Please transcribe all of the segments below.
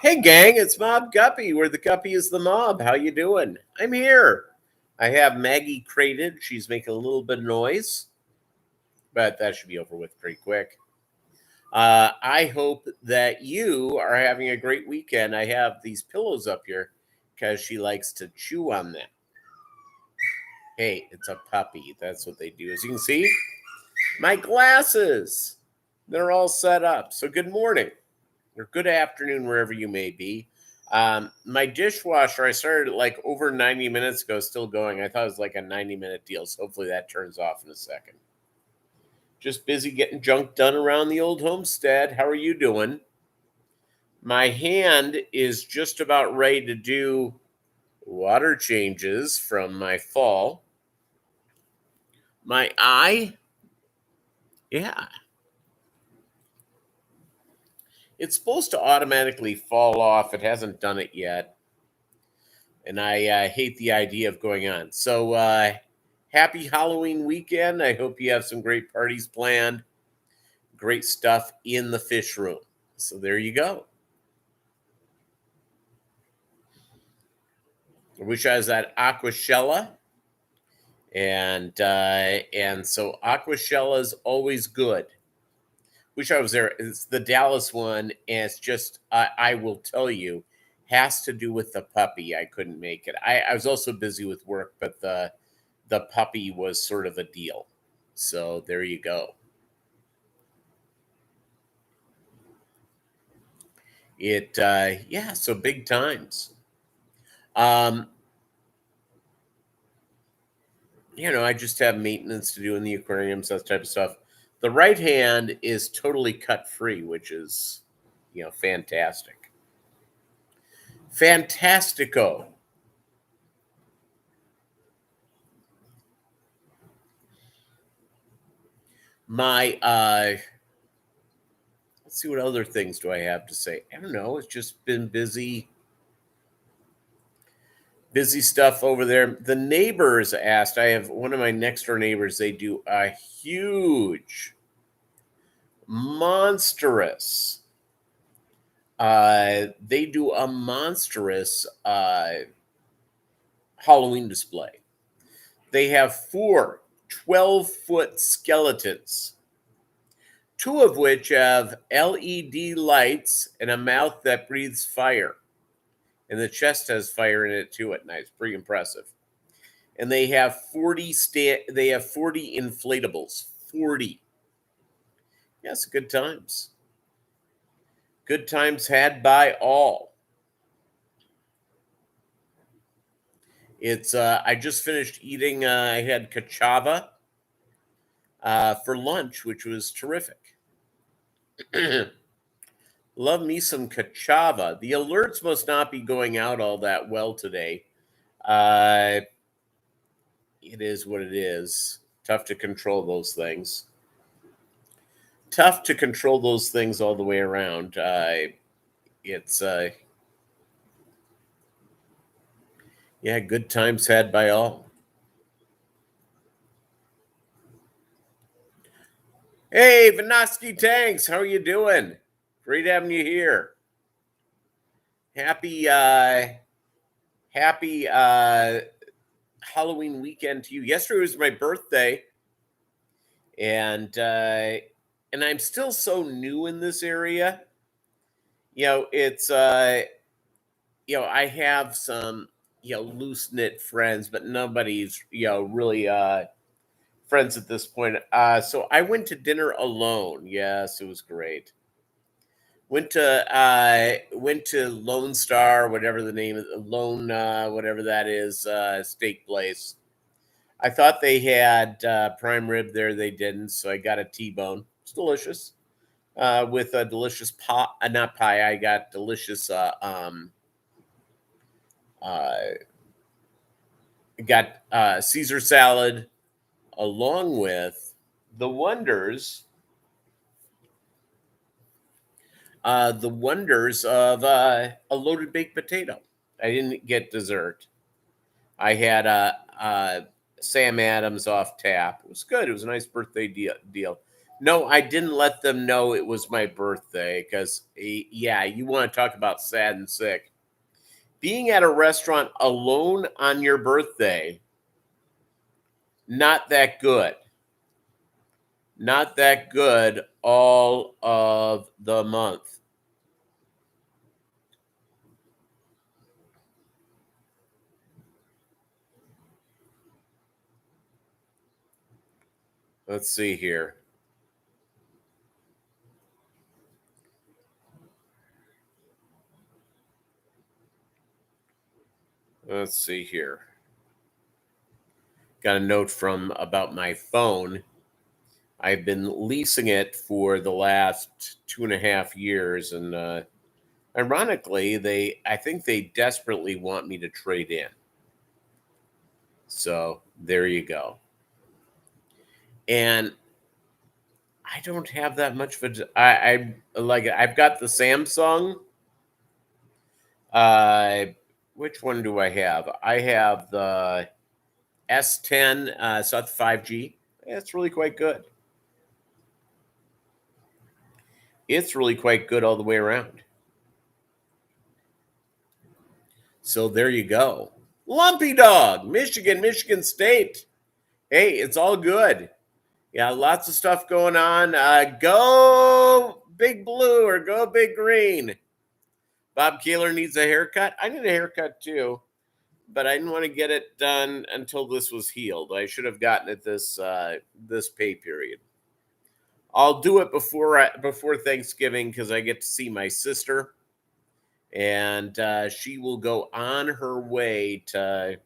Hey gang, it's Mobb Guppy, where the Guppy is the mob. How you doing? I'm here. I have Maggie crated. She's making a little bit of noise, but that should be over with pretty quick. I hope that you are having a great weekend. I have these pillows up here because she likes to chew on them. Hey, it's a puppy. That's what they do. As you can see, my glasses, they're all set up. So good morning or good afternoon, wherever you may be. My dishwasher, I started like over 90 minutes ago, still going. I thought it was like a 90-minute deal, so hopefully that turns off in a second. Just busy getting junk done around the old homestead. How are you doing? My hand is just about ready to do water changes from my fall. My eye, yeah. It's supposed to automatically fall off. It hasn't done it yet. And I hate the idea of going on. So happy Halloween weekend. I hope you have some great parties planned. Great stuff in the fish room. So there you go. I wish I was at Aquashella. And so Aquashella is always good. Wish I was there. It's the Dallas one, and it's just I will tell you, has to do with the puppy. I couldn't make it. I was also busy with work, but the puppy was sort of a deal. So there you go. So big times. I just have maintenance to do in the aquariums, that type of stuff. The right hand is totally cut free, which is, fantastic. Fantastico. My, let's see, what other things do I have to say? I don't know. It's just been busy stuff over there. The neighbors asked, I have one of my next door neighbors, they do a huge, monstrous, they do a monstrous Halloween display. They have 4 12-foot skeletons, 2 of which have LED lights and a mouth that breathes fire. And the chest has fire in it too at night. It's pretty impressive. And they have 40 inflatables. 40. Yes, good times. Good times had by all. It's I just finished eating. I had cachava for lunch, which was terrific. Love me some cachava. The alerts must not be going out all that well today. It is what it is. Tough to control those things. Tough to control those things all the way around. Good times had by all. Hey, Vanosky Tanks, how are you doing? Great having you here. Happy Halloween weekend to you. Yesterday was my birthday, and I'm still so new in this area. It's I have some loose knit friends, but nobody's really friends at this point. So I went to dinner alone. Yes, it was great. Went to Lone Star, whatever the name of Lone, whatever that is, steak place. I thought they had prime rib there. They didn't, so I got a T-bone. It's delicious, with a delicious pie. Not pie. I got delicious. Got Caesar salad, along with the wonders. The wonders of a loaded baked potato. I didn't get dessert. I had a Sam Adams off tap. It was good. It was a nice birthday deal. No, I didn't let them know it was my birthday because, yeah, you want to talk about sad and sick. Being at a restaurant alone on your birthday, not that good. Not that good all of the month. Let's see here. Let's see here. Got a note from about my phone. I've been leasing it for the last 2.5 years, and ironically, I think they desperately want me to trade in. So there you go. And I don't have that much of a. I like. I've got the Samsung. Which one do I have? I have the S10. So that's 5G. It's really quite good. It's really quite good all the way around. So there you go. Lumpy Dog, Michigan State. Hey, it's all good. Yeah, lots of stuff going on. Go Big Blue or go Big Green. Bob Keeler needs a haircut. I need a haircut too, but I didn't want to get it done until this was healed. I should have gotten it this pay period. I'll do it before Thanksgiving because I get to see my sister, and she will go on her way to.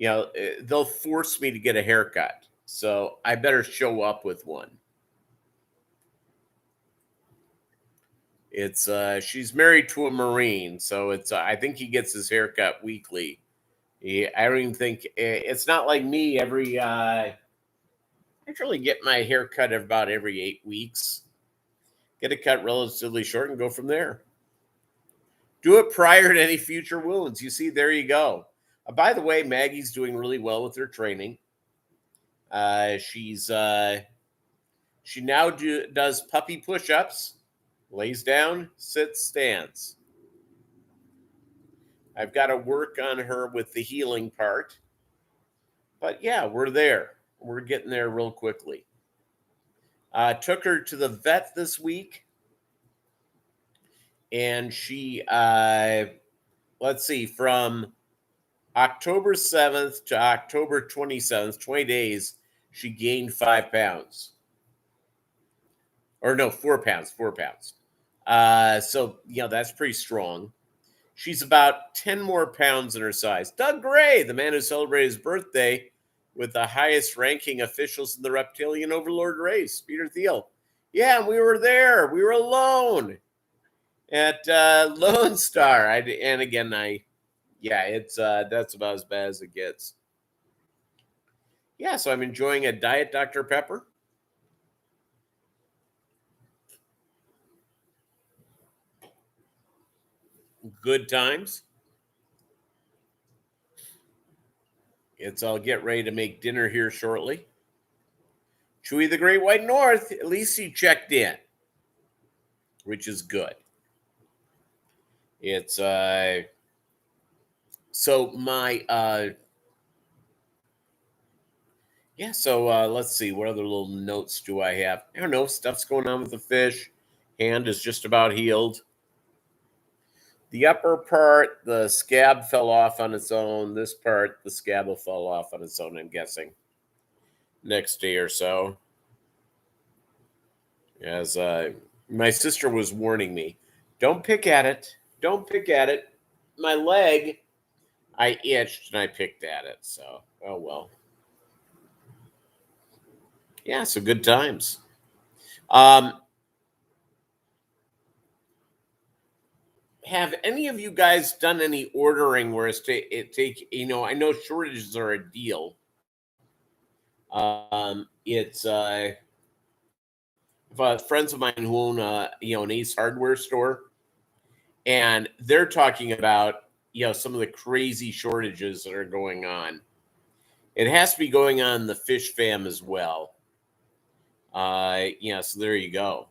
They'll force me to get a haircut, so I better show up with one. It's she's married to a Marine, so it's I think he gets his haircut weekly. I don't even think it's not like me. I actually get my haircut about every 8 weeks. Get it cut relatively short and go from there. Do it prior to any future wounds. You see, there you go. By the way, Maggie's doing really well with her training. She now does puppy push-ups, lays down, sits, stands. I've got to work on her with the healing part. But yeah, we're there. We're getting there real quickly. Took her to the vet this week. And she, let's see, from October 7th to October 27th, 20 days, she gained 5 pounds. Or no, 4 pounds, 4 pounds. So, that's pretty strong. She's about 10 more pounds in her size. Doug Gray, the man who celebrated his birthday with the highest ranking officials in the reptilian overlord race, Peter Thiel. Yeah, we were there. We were alone at Lone Star. It's that's about as bad as it gets. Yeah, so I'm enjoying a Diet Dr. Pepper. Good times. I'll get ready to make dinner here shortly. Chewy the Great White North, at least he checked in, which is good. It's so my let's see, what other little notes do I have? I don't know, stuff's going on with the fish. Hand is just about healed. The upper part, the scab fell off on its own. This part, the scab will fall off on its own, I'm guessing, next day or so. As my sister was warning me, don't pick at it. Don't pick at it. My leg, I itched and I picked at it. So, oh well. Yeah, so good times. Have any of you guys done any ordering where I know shortages are a deal. It's friends of mine who own an Ace Hardware store, and they're talking about some of the crazy shortages that are going on. It has to be going on in the fish fam as well. Yeah, so there you go.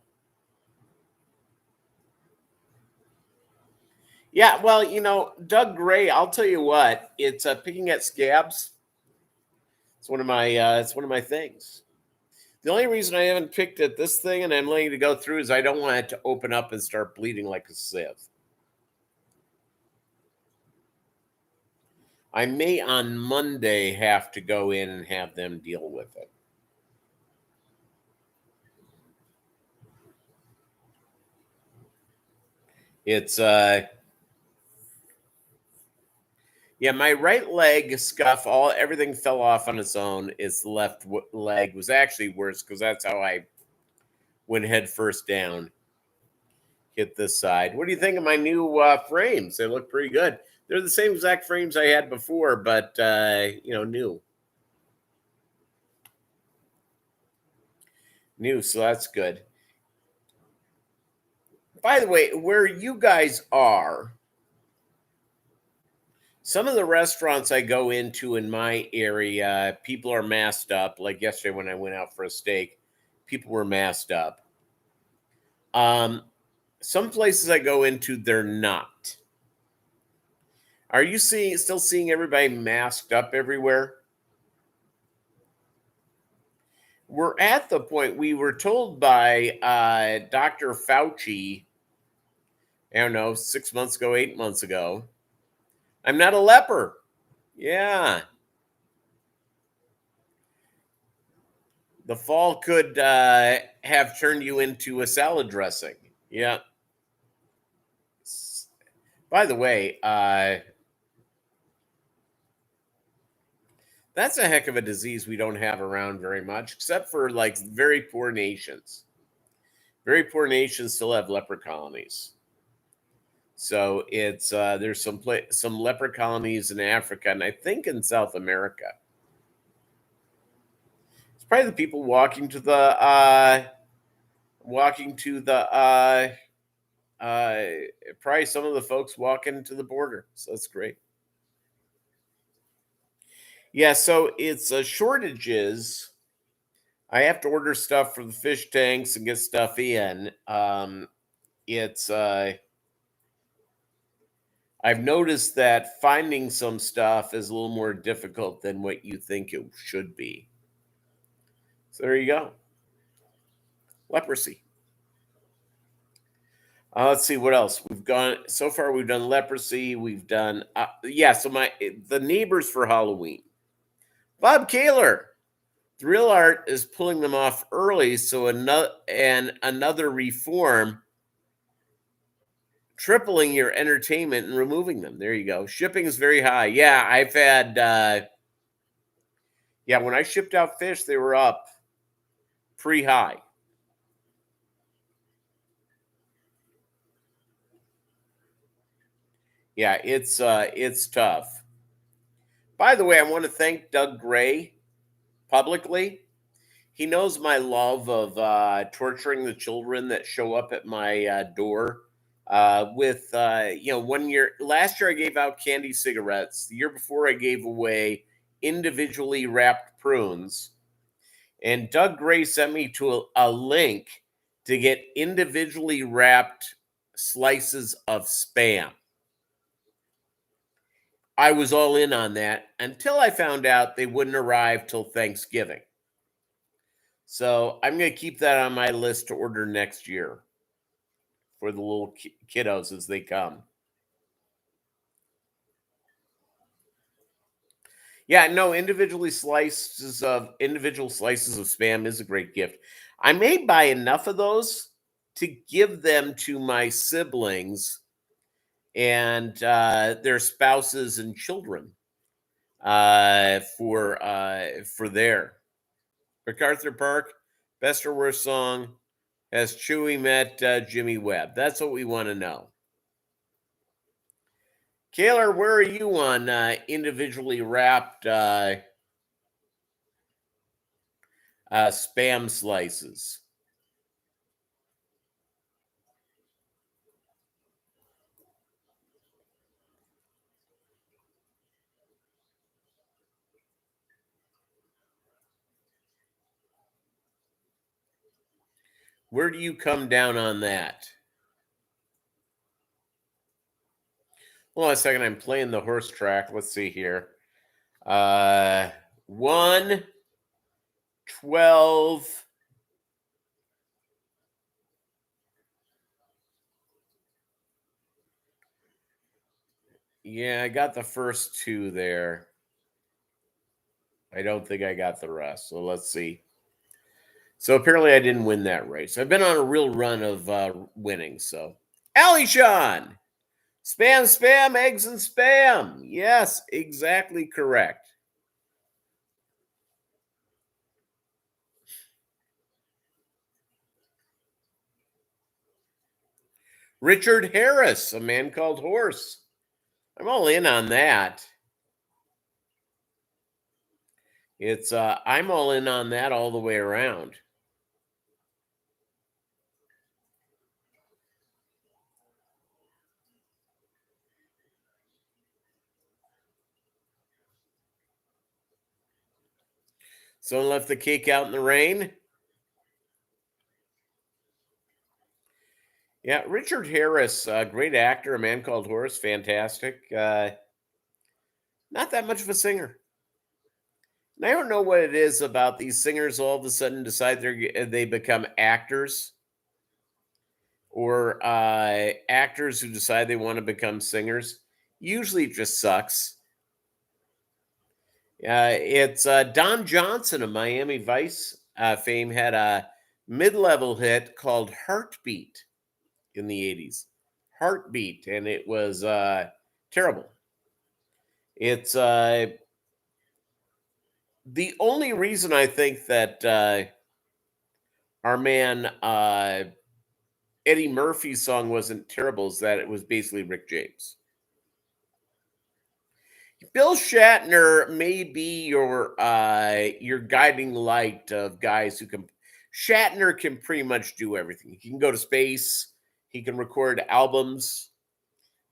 Yeah, well, Doug Gray, I'll tell you what, it's picking at scabs. It's one of my things. The only reason I haven't picked at this thing and I'm letting it go through is I don't want it to open up and start bleeding like a sieve. I may on Monday have to go in and have them deal with it. It's yeah, my right leg scuff, everything fell off on its own. Its left leg was actually worse because that's how I went head first down, hit this side. What do you think of my new frames? They look pretty good. They're the same exact frames I had before, but new. New, so that's good. By the way, where you guys are, some of the restaurants I go into in my area, people are masked up. Like yesterday when I went out for a steak, people were masked up. Um, some places I go into, they're not. Are you still seeing everybody masked up everywhere? We're at the point we were told by Dr. Fauci, I don't know, 6 months ago, 8 months ago, I'm not a leper. Yeah. The fall could have turned you into a salad dressing. Yeah. By the way, that's a heck of a disease we don't have around very much, except for like very poor nations. Very poor nations still have leper colonies. So it's there's some leper colonies in Africa and I think in South America. It's probably the people uh, probably some of the folks walking to the border. So that's great. Yeah, so it's shortages. I have to order stuff for the fish tanks and get stuff in. It's I've noticed that finding some stuff is a little more difficult than what you think it should be. So there you go. Leprosy. Let's see what else we've gone so far. We've done leprosy. We've done yeah. So the neighbors for Halloween. Bob Kaler. Thrill Art is pulling them off early, so another reform, tripling your entertainment and removing them. There you go. Shipping is very high. Yeah, I've had yeah, when I shipped out fish, they were up pretty high. Yeah, it's tough. By the way, I want to thank Doug Gray publicly. He knows my love of torturing the children that show up at my door. With 1 year, last year I gave out candy cigarettes. The year before I gave away individually wrapped prunes. And Doug Gray sent me to a link to get individually wrapped slices of spam. I was all in on that until I found out they wouldn't arrive till Thanksgiving. So I'm going to keep that on my list to order next year for the little kiddos as they come. Yeah, no, individual slices of spam is a great gift. I may buy enough of those to give them to my siblings and their spouses and children for their MacArthur Park, best or worst song, has Chewie met Jimmy Webb? That's what we want to know. Kaylor, where are you on individually wrapped spam slices? Where do you come down on that? Hold on a second. I'm playing the horse track. Let's see here. 1, 12. Yeah, I got the first 2 there. I don't think I got the rest. So let's see. So apparently I didn't win that race. I've been on a real run of winning. So, Ali Sean, spam, spam, eggs and spam. Yes, exactly correct. Richard Harris, A Man Called Horse. I'm all in on that. It's I'm all in on that all the way around. Someone left the cake out in the rain. Yeah, Richard Harris, great actor, A Man Called Horse, fantastic. Not that much of a singer. And I don't know what it is about these singers all of a sudden decide they become actors, or actors who decide they want to become singers. Usually it just sucks. It's Don Johnson of Miami Vice fame had a mid-level hit called Heartbeat in the 80s. Heartbeat, and it was terrible. It's the only reason I think that our man Eddie Murphy's song wasn't terrible is that it was basically Rick James. Bill Shatner may be your guiding light of guys who can. Shatner can pretty much do everything. He can go to space. He can record albums.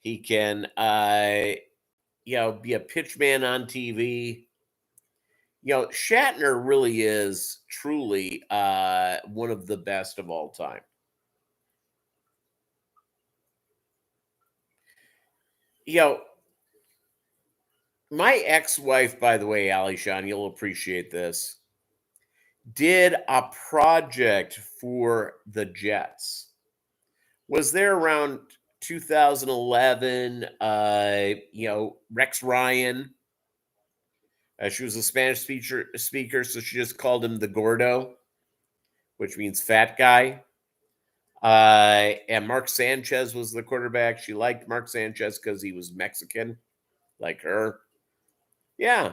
He can, be a pitchman on TV. Shatner really is truly one of the best of all time. My ex-wife, by the way, Ali Sean, you'll appreciate this, did a project for the Jets. Was there around 2011. Rex Ryan. She was a Spanish speaker, so she just called him the Gordo, which means fat guy. And Mark Sanchez was the quarterback. She liked Mark Sanchez because he was Mexican, like her. Yeah.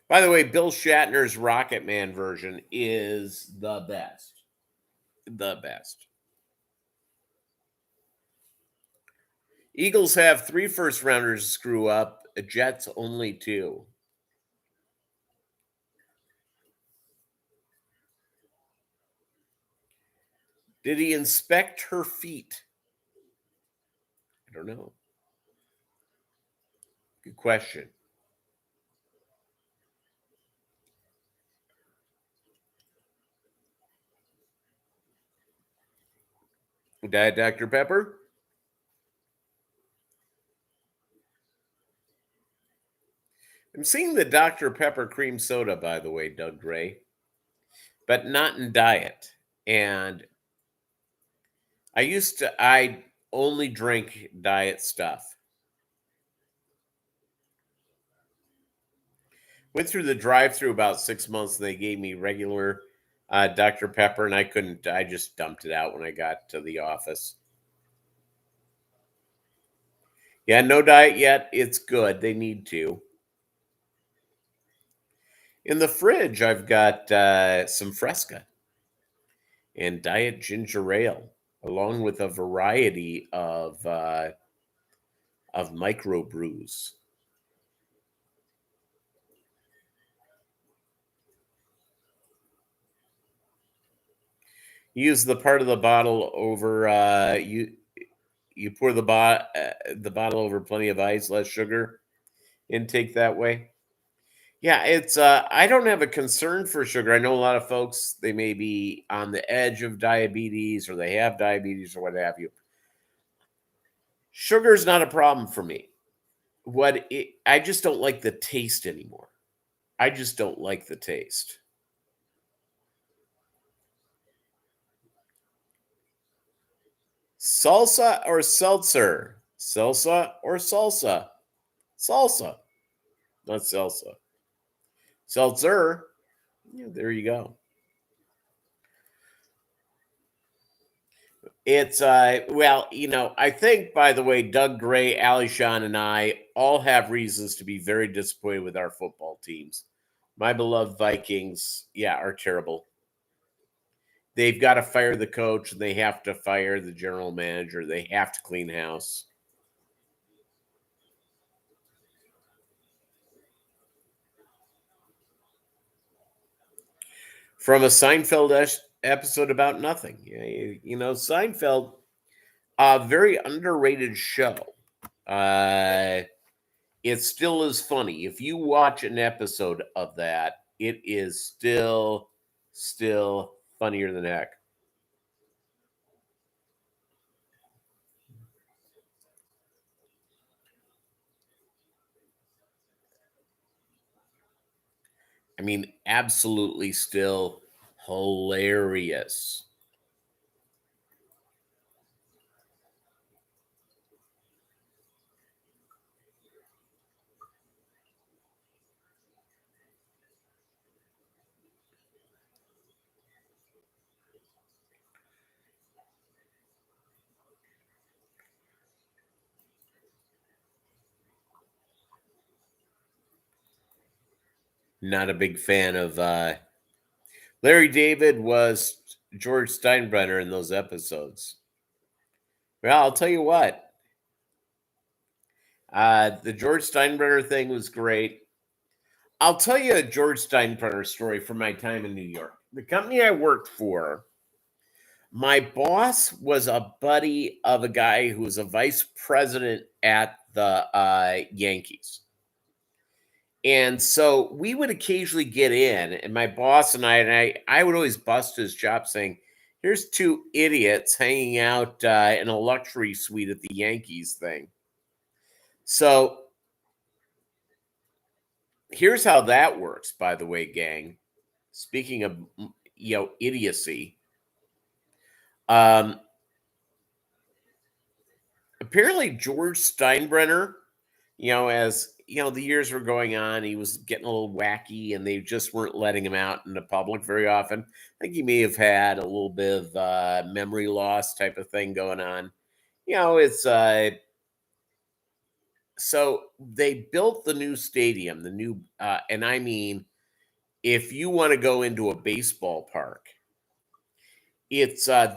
By the way, Bill Shatner's Rocket Man version is the best. The best. Eagles have 3 first rounders screw up. Jets only 2. Did he inspect her feet? I don't know. Good question. Diet Dr. Pepper? I'm seeing the Dr. Pepper cream soda, by the way, Doug Gray, but not in diet. And I only drink diet stuff. Went through the drive-through about 6 months, and they gave me regular Dr. Pepper, and I just dumped it out when I got to the office. Yeah, no diet yet. It's good. They need to. In the fridge, I've got some Fresca and diet ginger ale, along with a variety of micro brews. Use the part of the bottle over you pour the bottle over plenty of ice, less sugar intake that way. Yeah, it's I don't have a concern for sugar. I know a lot of folks, they may be on the edge of diabetes or they have diabetes or what have you. Sugar is not a problem for me. I just don't like the taste anymore. I just don't like the taste. Salsa or seltzer? Salsa or salsa? Salsa, not salsa. Seltzer. Yeah, there you go. It's well, I think, by the way, Doug Gray, Ali Shawn, and I all have reasons to be very disappointed with our football teams. My beloved Vikings, yeah, are terrible. They've got to fire the coach and they have to fire the general manager. They have to clean house. From a Seinfeld episode about nothing. Yeah, Seinfeld, a very underrated show. Uh, it still is funny. If you watch an episode of that, it is still funnier than heck. I mean, absolutely still hilarious. Not a big fan of Larry David was George Steinbrenner in those episodes. Well, I'll tell you what. The George Steinbrenner thing was great. I'll tell you a George Steinbrenner story from my time in New York. The company I worked for, my boss was a buddy of a guy who was a vice president at the Yankees. And so we would occasionally get in, and my boss and I would always bust his chops saying, here's two idiots hanging out in a luxury suite at the Yankees thing. So here's how that works, by the way, gang. Speaking of, idiocy, um, apparently George Steinbrenner, as the years were going on, he was getting a little wacky, and they just weren't letting him out in the public very often. I think he may have had a little bit of memory loss type of thing going on. It's so they built the new stadium, the new, and I mean, if you want to go into a baseball park, it's there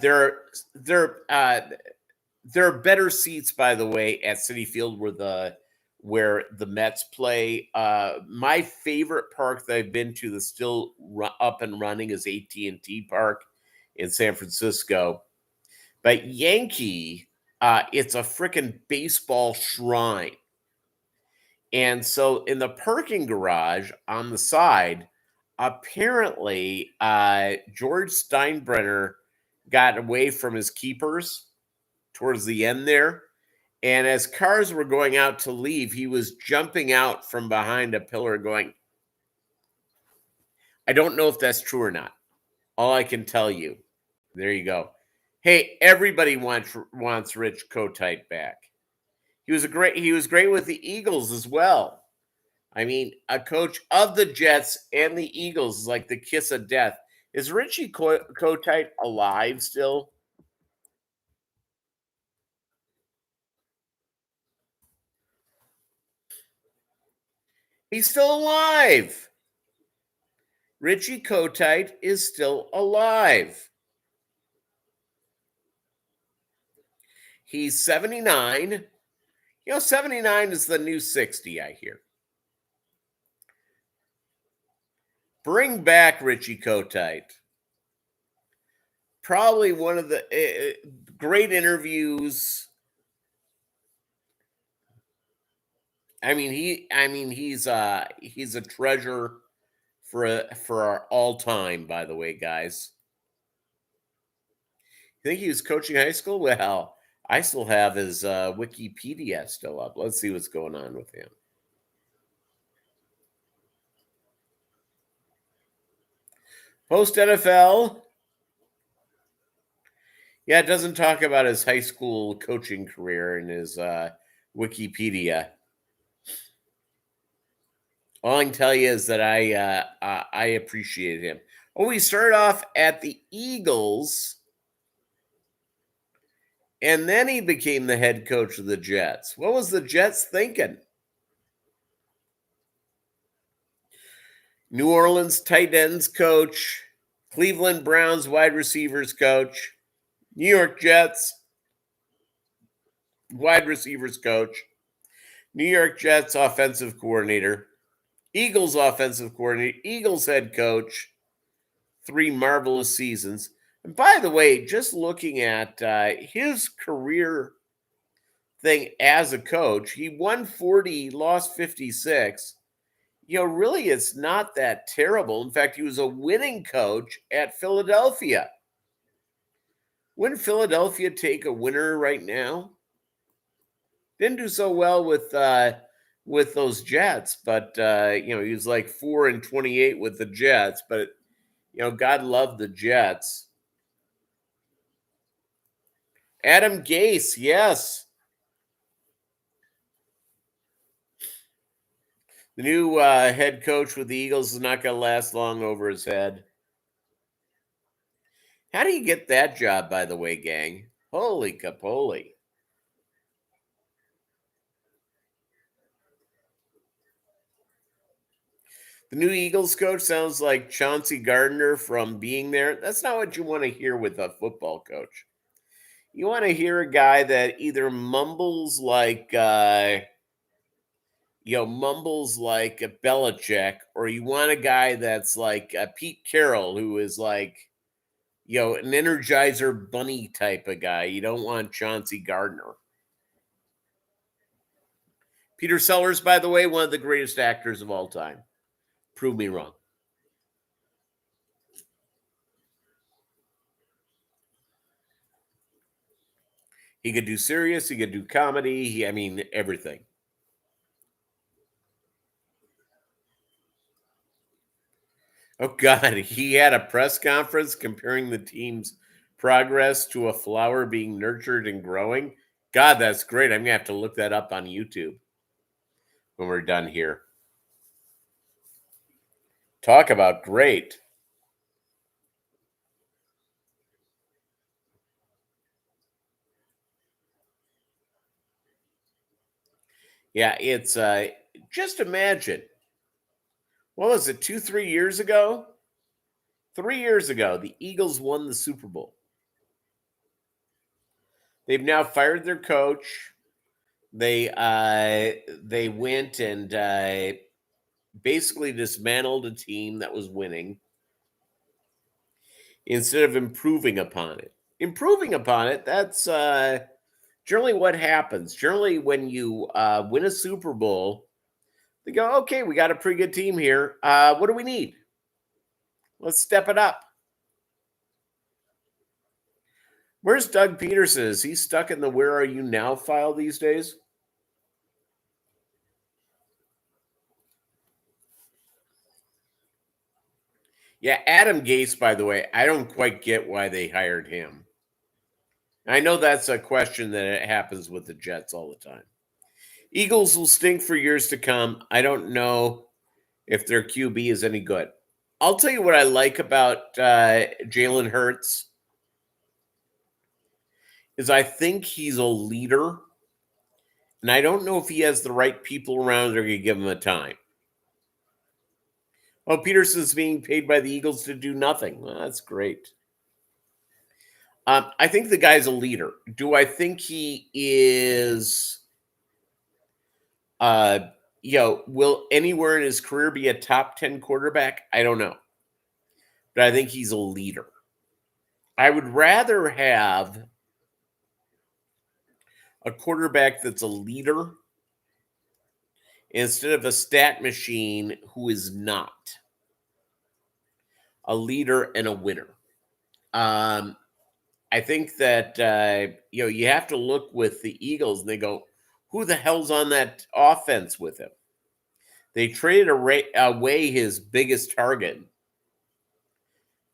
are better seats, by the way, at Citi Field where the Mets play. My favorite park that I've been to that's still up and running is AT&T Park in San Francisco. But Yankee, it's a freaking baseball shrine. And so in the parking garage on the side, apparently George Steinbrenner got away from his keepers towards the end there. And as cars were going out to leave, he was jumping out from behind a pillar going, I don't know if that's true or not. All I can tell you, there you go. Hey, everybody wants Rich Kotite back. He was great with the Eagles as well. I mean, a coach of the Jets and the Eagles is like the kiss of death. Is Richie Kotite alive still? He's still alive. Richie Kotite is still alive. He's 79. 79 is the new 60, I hear. Bring back Richie Kotite. Probably one of the great interviews. he's a treasure for our all time, by the way, guys. You think he was coaching high school? Well, I still have his Wikipedia still up. Let's see what's going on with him. Post NFL. Yeah, it doesn't talk about his high school coaching career in his Wikipedia. All I can tell you is that I appreciate him. Oh, we started off at the Eagles, and then he became the head coach of the Jets. What was the Jets thinking? New Orleans tight ends coach, Cleveland Browns wide receivers coach, New York Jets wide receivers coach, New York Jets offensive coordinator, Eagles offensive coordinator, Eagles head coach, 3 marvelous seasons. And by the way, just looking at his career thing as a coach, he won 40, lost 56. Really, it's not that terrible. In fact, he was a winning coach at Philadelphia. Wouldn't Philadelphia take a winner right now? Didn't do so well with those Jets, but he was like 4-28 with the Jets. But God love the Jets. Adam Gase, yes. The new head coach with the Eagles is not going to last long over his head. How do you get that job, by the way, gang? Holy capoly. The new Eagles coach sounds like Chauncey Gardner from Being There. That's not what you want to hear with a football coach. You want to hear a guy that either mumbles like a Belichick, or you want a guy that's like Pete Carroll, who is like, an Energizer Bunny type of guy. You don't want Chauncey Gardner. Peter Sellers, by the way, one of the greatest actors of all time. Prove me wrong. He could do serious. He could do comedy. Everything. Oh, God. He had a press conference comparing the team's progress to a flower being nurtured and growing. God, that's great. I'm going to have to look that up on YouTube when we're done here. Talk about great. Yeah, it's just imagine. What was it, 3 years ago? 3 years ago, the Eagles won the Super Bowl. They've now fired their coach. They went and basically dismantled a team that was winning instead of improving upon it. Improving upon it, that's generally what happens. Generally, when you win a Super Bowl, they go, okay, we got a pretty good team here. What do we need? Let's step it up. Where's Doug Peterson? Is he stuck in the Where Are You Now file these days? Yeah, Adam Gase, by the way, I don't quite get why they hired him. I know that's a question that happens with the Jets all the time. Eagles will stink for years to come. I don't know if their QB is any good. I'll tell you what I like about Jalen Hurts is I think he's a leader, and I don't know if he has the right people around that are going to give him a time. Oh, Peterson's being paid by the Eagles to do nothing. Well, that's great. I think the guy's a leader. Do I think he is, will anywhere in his career be a top 10 quarterback? I don't know. But I think he's a leader. I would rather have a quarterback that's a leader instead of a stat machine who is not a leader and a winner. I think that you have to look with the Eagles and they go, who the hell's on that offense with him? They traded away his biggest target.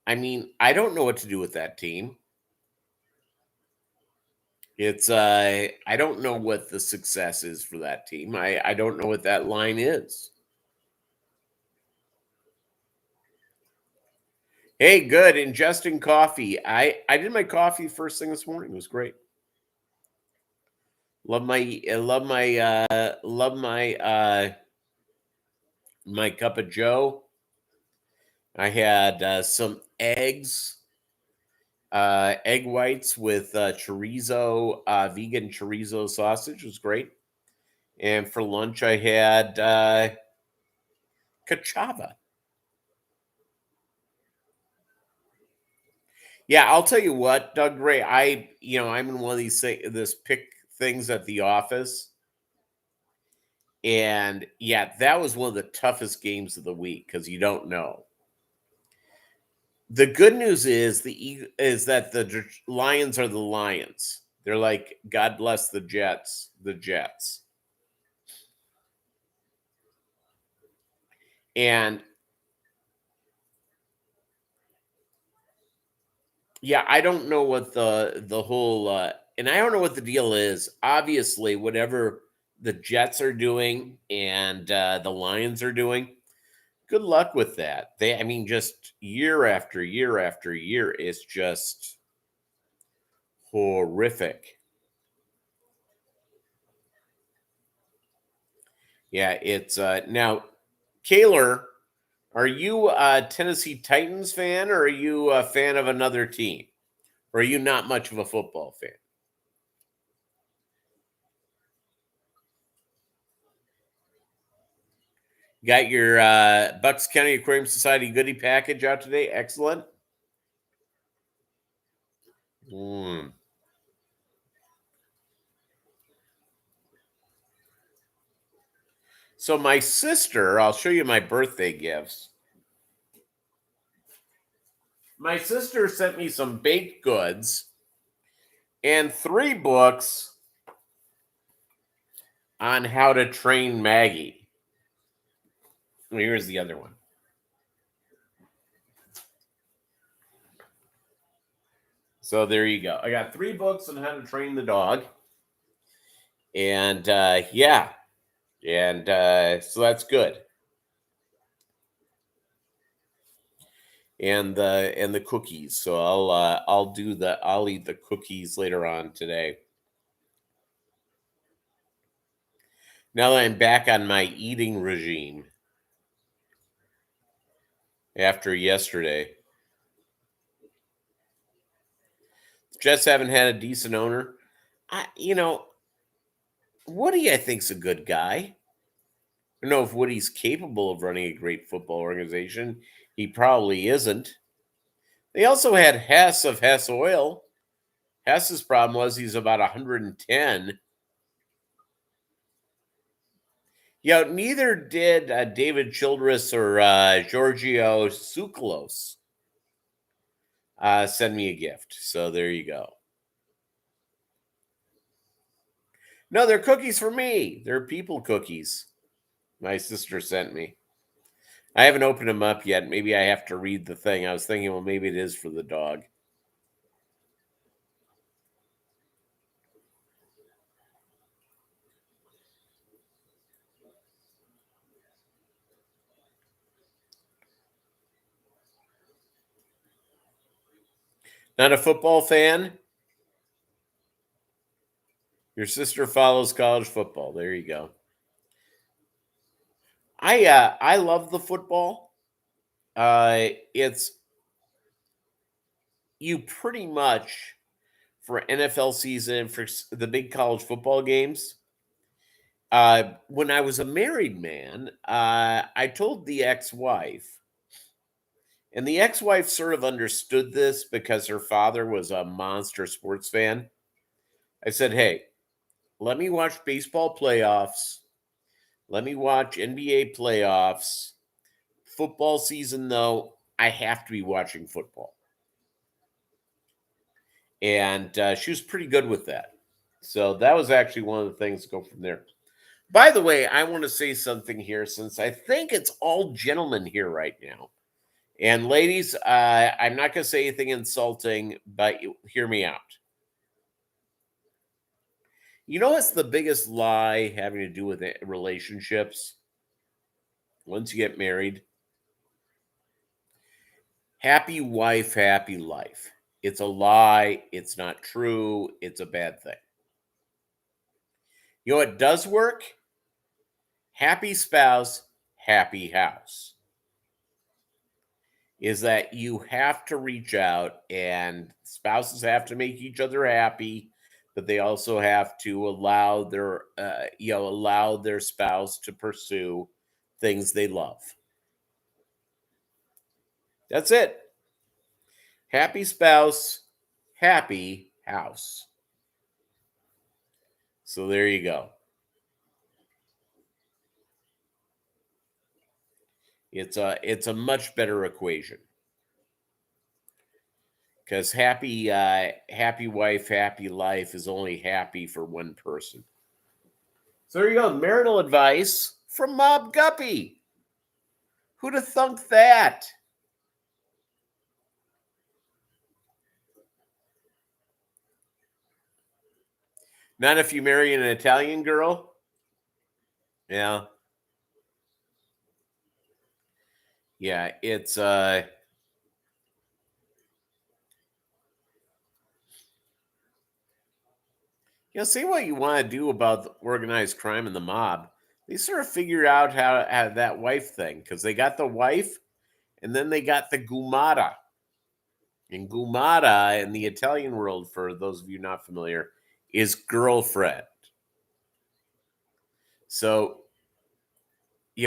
I mean, I don't know what to do with that team. It's I don't know what the success is for that team. I don't know what that line is. Hey, good. Ingesting coffee. I did my coffee first thing this morning. It was great. Love my cup of Joe. I had some eggs, egg whites with chorizo, vegan chorizo sausage. It was great. And for lunch, I had cachava. Yeah, I'll tell you what, Doug Ray. I'm in one of this pick things at the office, and yeah, that was one of the toughest games of the week because you don't know. The good news is that the Lions are the Lions. They're like, God bless the Jets, and yeah, I don't know what the whole and I don't know what the deal is. Obviously, whatever the Jets are doing and the Lions are doing, good luck with that. I mean, just year after year after year, it's just horrific. Yeah, it's now, Kaylor, are you a Tennessee Titans fan or are you a fan of another team? Or are you not much of a football fan? Got your Bucks County Aquarium Society goodie package out today. Excellent. Mm. So my sister, I'll show you my birthday gifts. My sister sent me some baked goods and 3 books on how to train Maggie. Here's the other one. So there you go. I got 3 books on how to train the dog. And yeah. And so that's good. And the cookies. So I'll eat the cookies later on today. Now that I'm back on my eating regime after yesterday. Jets haven't had a decent owner. Woody, I think's a good guy. I don't know if Woody's capable of running a great football organization. He probably isn't. They also had Hess of Hess Oil. Hess's problem was he's about 110. Yeah, neither did David Childress or Giorgio Tsoukalos send me a gift. So there you go. No, they're cookies for me. They're people cookies. My sister sent me. I haven't opened them up yet. Maybe I have to read the thing. I was thinking, well, maybe it is for the dog. Not a football fan? Your sister follows college football. There you go. I love the football. It's you pretty much for NFL season for the big college football games. When I was a married man, I told the ex-wife, and the ex-wife sort of understood this because her father was a monster sports fan. I said, "Hey, let me watch baseball playoffs. Let me watch NBA playoffs. Football season, though, I have to be watching football. And she was pretty good with that. So that was actually one of the things to go from there. By the way, I want to say something here since I think it's all gentlemen here right now. And ladies, I'm not going to say anything insulting, but hear me out. You know what's the biggest lie having to do with relationships? Once you get married, happy wife, happy life. It's a lie. It's not true. It's a bad thing. You know what does work? Happy spouse, happy house. Is that you have to reach out, and spouses have to make each other happy, but they also have to allow their spouse to pursue things they love. That's it. Happy spouse, happy house. So there you go. It's a much better equation. Because happy wife, happy life is only happy for one person. So there you go. Marital advice from Mobb Guppy. Who'd have thunk that? Not if you marry an Italian girl. Yeah. Yeah, it's see what you want to do about the organized crime and the mob. They sort of figured out how that wife thing, because they got the wife and then they got the gumata. And gumata in the Italian world, for those of you not familiar, is girlfriend. So,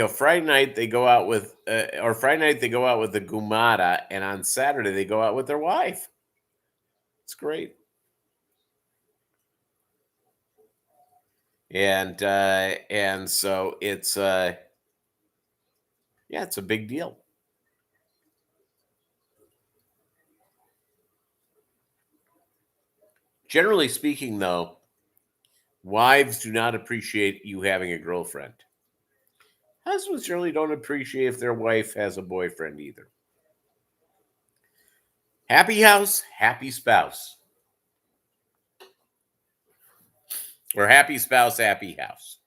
Friday night they go out with, or Friday night they go out with the gumata, and on Saturday they go out with their wife. It's great. And so it's it's a big deal. Generally speaking, though, wives do not appreciate you having a girlfriend. Husbands generally don't appreciate if their wife has a boyfriend either. Happy house, happy spouse. Or happy spouse, happy house.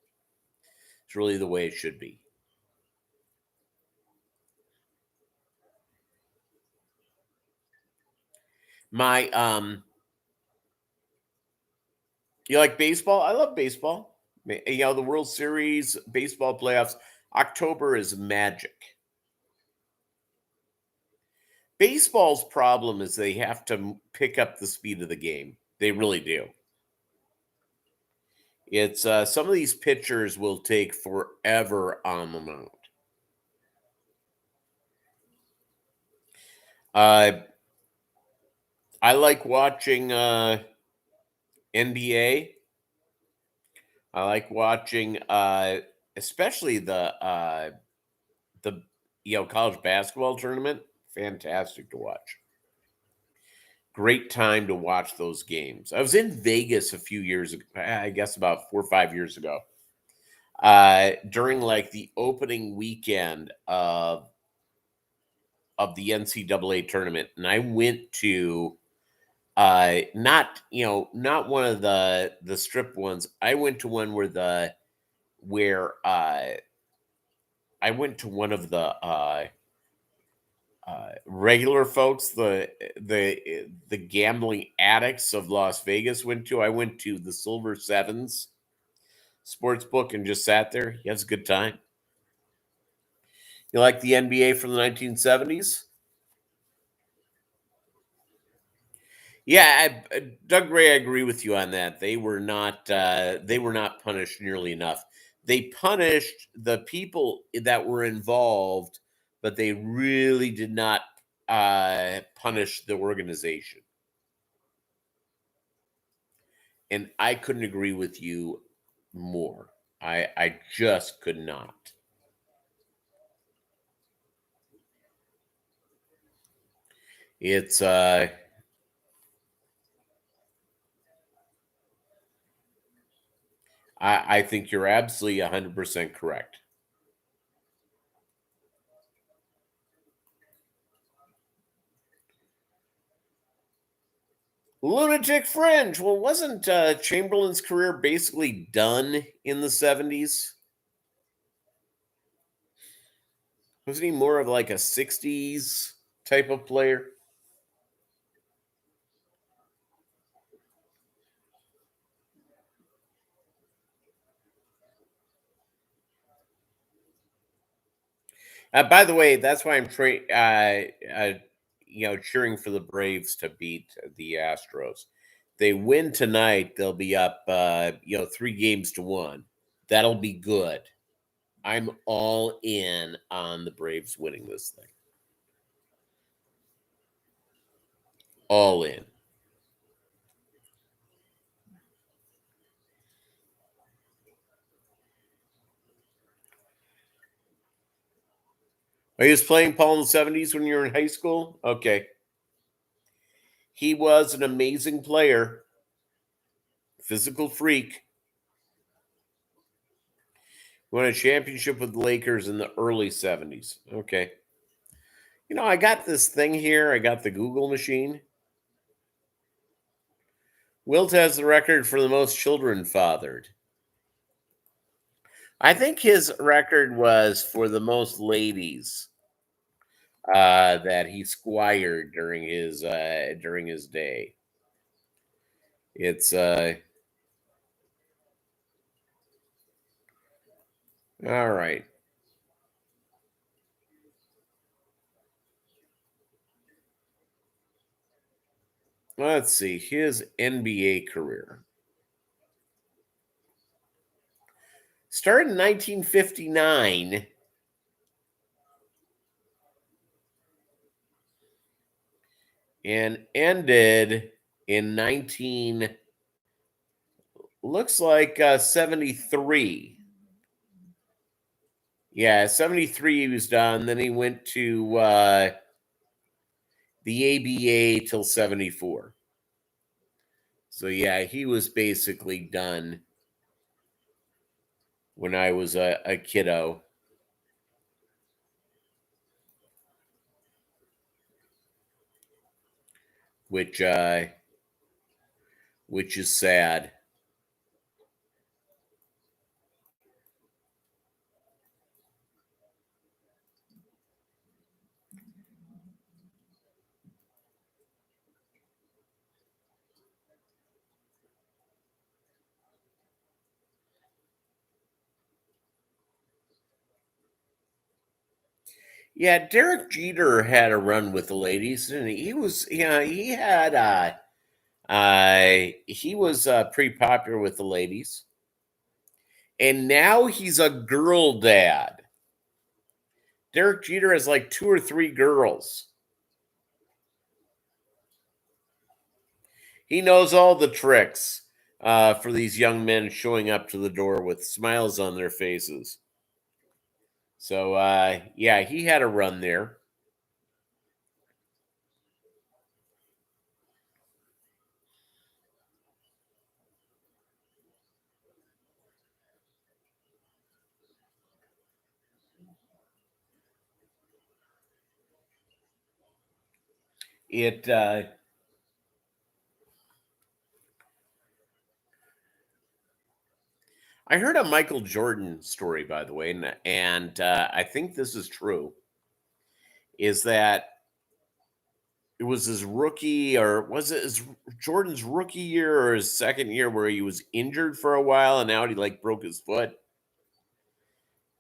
It's really the way it should be. My you like baseball? I love baseball. The World Series, baseball playoffs. October is magic. Baseball's problem is they have to pick up the speed of the game. They really do. It's some of these pitchers will take forever on the mound. I like watching NBA. I like watching, especially the college basketball tournament. Fantastic to watch. Great time to watch those games. I was in Vegas a few years ago, I guess about 4 or 5 years ago, during like the opening weekend of the NCAA tournament, and I went to not one of the strip ones. I went to one where I went to one of the regular folks, the gambling addicts of Las Vegas went to. I went to the Silver Sevens sports book and just sat there. He has a good time. You like the NBA from the 1970s? Yeah, Doug Ray, I agree with you on that. They were not punished nearly enough. They punished the people that were involved, but they really did not punish the organization. And I couldn't agree with you more. I just could not. It's I think you're absolutely 100% correct. Lunatic Fringe. Well, wasn't Chamberlain's career basically done in the 70s? Wasn't he more of like a 60s type of player? By the way, that's why I'm cheering for the Braves to beat the Astros. They win tonight, they'll be up 3 games to 1. That'll be good. I'm all in on the Braves winning this thing. All in. He was playing Paul in the 70s when you were in high school? Okay. He was an amazing player, physical freak. Won a championship with the Lakers in the early 70s. Okay. I got this thing here. I got the Google machine. Wilt has the record for the most children fathered. I think his record was for the most ladies that he squired during his day. It's all right. Let's see his NBA career. Started in 1959 and ended in 19 looks like 73. Yeah, 73 he was done. Then he went to the ABA till 74. So yeah, he was basically done when I was a kiddo. Which is sad. Yeah, Derek Jeter had a run with the ladies, and he was, he had, he was pretty popular with the ladies, and now he's a girl dad. Derek Jeter has like 2 or 3 girls. He knows all the tricks for these young men showing up to the door with smiles on their faces. So, yeah, he had a run there. It I heard a Michael Jordan story, by the way, and I think this is true. Is that it was his rookie, or was it Jordan's rookie year or his second year, where he was injured for a while, and now he like broke his foot,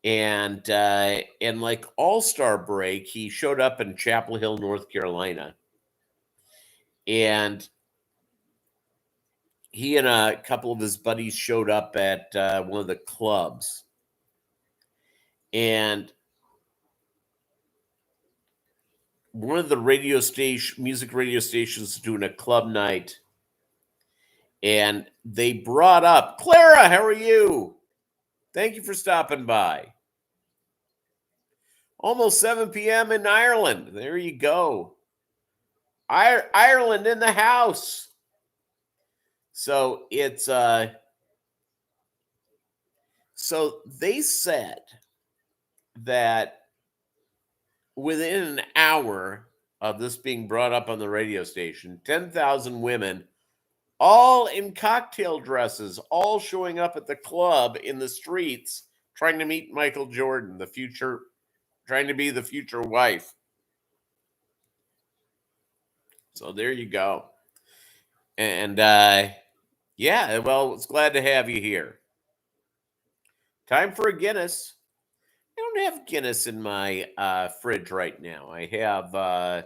and like All-Star break, he showed up in Chapel Hill, North Carolina, and he and a couple of his buddies showed up at one of the clubs, and one of the music radio stations doing a club night, and they brought up Clara. How are you? Thank you for stopping by. Almost 7 p.m. in Ireland. There you go. Ireland in the house. So it's so they said that within an hour of this being brought up on the radio station, 10,000 women, all in cocktail dresses, all showing up at the club in the streets, trying to meet Michael Jordan, the future, trying to be the future wife. So there you go. And yeah, well, it's glad to have you here. Time for a Guinness. I don't have Guinness in my fridge right now. I have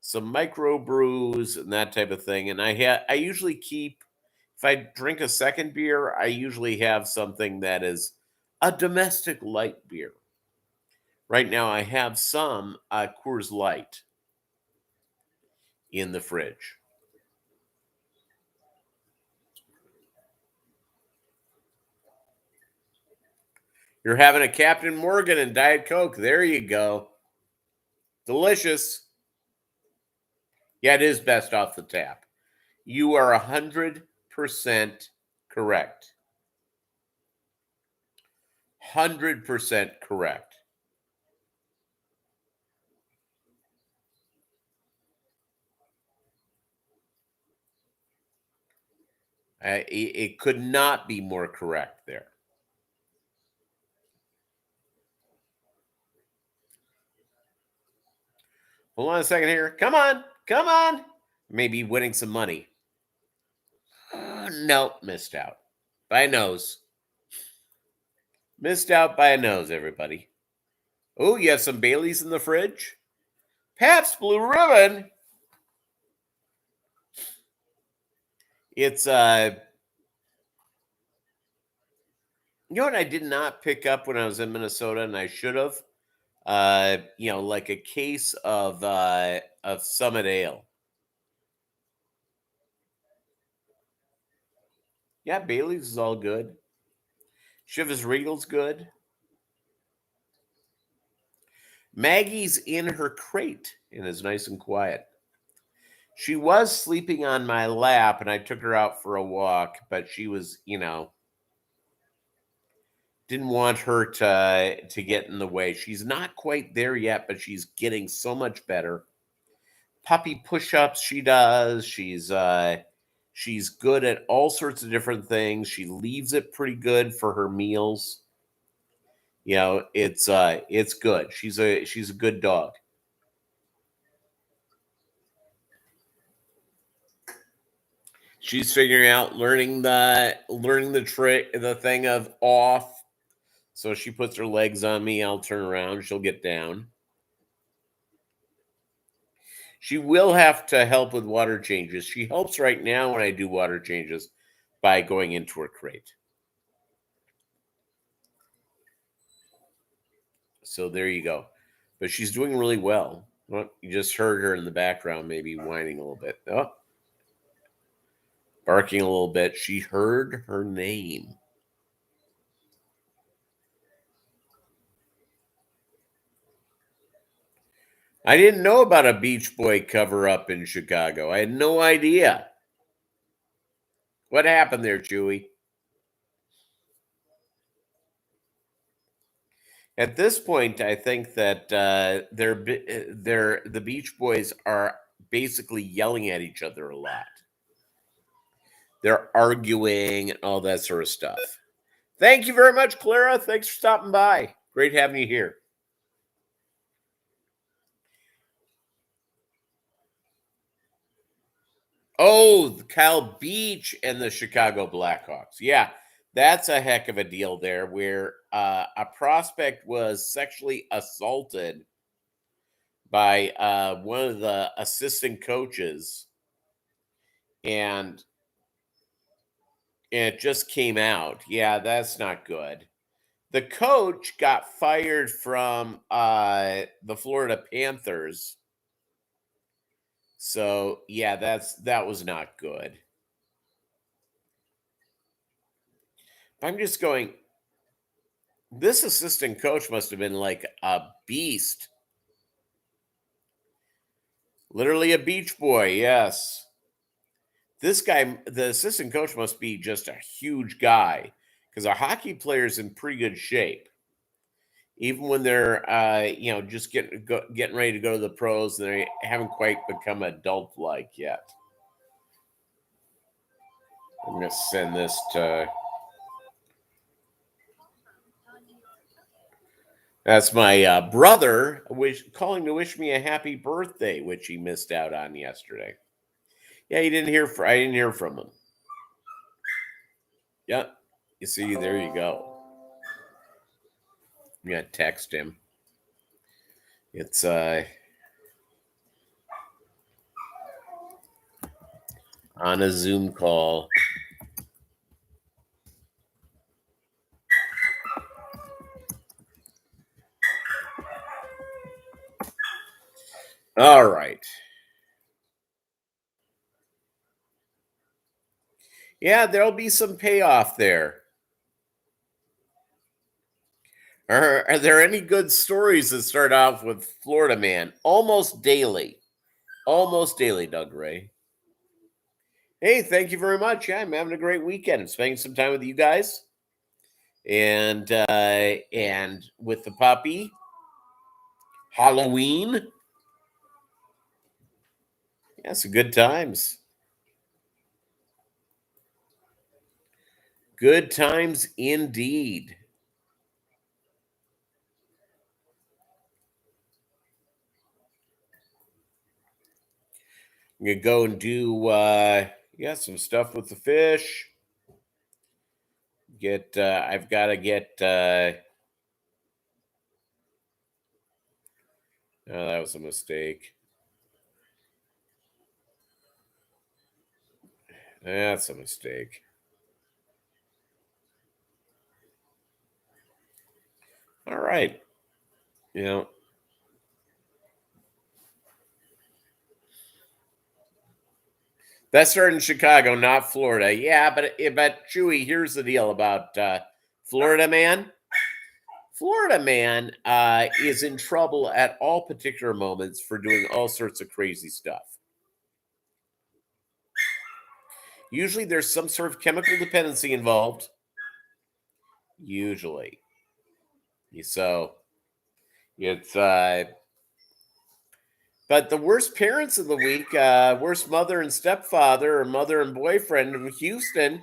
some micro brews and that type of thing. And I usually keep, if I drink a second beer, I usually have something that is a domestic light beer. Right now, I have some Coors Light in the fridge. You're having a Captain Morgan and Diet Coke. There you go. Delicious. Yeah, it is best off the tap. You are 100% correct. 100% correct. It could not be more correct there. Hold on a second here. Come on. Come on. Maybe winning some money. No, missed out. By a nose. Missed out by a nose, everybody. Oh, you have some Baileys in the fridge? Pabst Blue Ribbon. It's you know what I did not pick up when I was in Minnesota, and I should have? Like a case of Summit Ale. Yeah, Bailey's is all good. Chivas Regal's good. Maggie's in her crate and is nice and quiet. She was sleeping on my lap, and I took her out for a walk, but she was, didn't want her to get in the way. She's not quite there yet, but she's getting so much better. Puppy push-ups she does. She's good at all sorts of different things. She leaves it pretty good for her meals. It's good. She's a good dog. She's figuring out learning the trick, the thing of off. So she puts her legs on me, I'll turn around, she'll get down. She will have to help with water changes. She helps right now when I do water changes by going into her crate. So there you go. But she's doing really well. Well, you just heard her in the background, maybe whining a little bit. Oh, barking a little bit. She heard her name. I didn't know about a Beach Boy cover up in Chicago. I had no idea. What happened there, Chewy? At this point, I think that the Beach Boys are basically yelling at each other a lot. They're arguing and all that sort of stuff. Thank you very much, Clara. Thanks for stopping by. Great having you here. Oh, Kyle Beach and the Chicago Blackhawks. Yeah, that's a heck of a deal there where a prospect was sexually assaulted by one of the assistant coaches, and it just came out. Yeah, that's not good. The coach got fired from the Florida Panthers. So yeah, that was not good. I'm just going, This assistant coach must have been like a beast. Literally a beach boy, yes. This guy, the assistant coach, must be just a huge guy because a hockey player is in pretty good shape. Even when they're, just getting ready to go to the pros, and they haven't quite become adult-like yet. I'm going to send this to... That's my brother calling to wish me a happy birthday, which he missed out on yesterday. Yeah, I didn't hear from him. Yep. You see, there you go. I'm going to text him. It's on a Zoom call. All right. Yeah, there'll be some payoff there. Are there any good stories that start off with Florida man? Almost daily, Doug Ray. Hey, thank you very much. Yeah, I'm having a great weekend. I'm spending some time with you guys, and with the puppy. Halloween. Yeah, some good times. Good times indeed. I'm gonna go and do some stuff with the fish. I've got to get. Oh, that was a mistake. That's a mistake. All right. That started in Chicago, not Florida. Yeah, but Chewy, here's the deal about Florida man. Florida man is in trouble at all particular moments for doing all sorts of crazy stuff. Usually there's some sort of chemical dependency involved. Usually. So it's but the worst parents of the week, worst mother and stepfather or mother and boyfriend in Houston,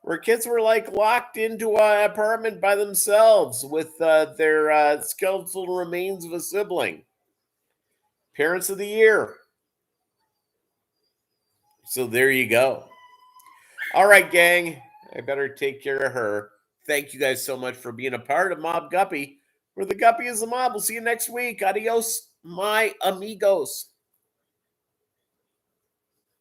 where kids were like locked into an apartment by themselves with their skeletal remains of a sibling. Parents of the year. So there you go. All right, gang. I better take care of her. Thank you guys so much for being a part of Mobb Guppy, where the Guppy is the mob. We'll see you next week. Adios, my amigos.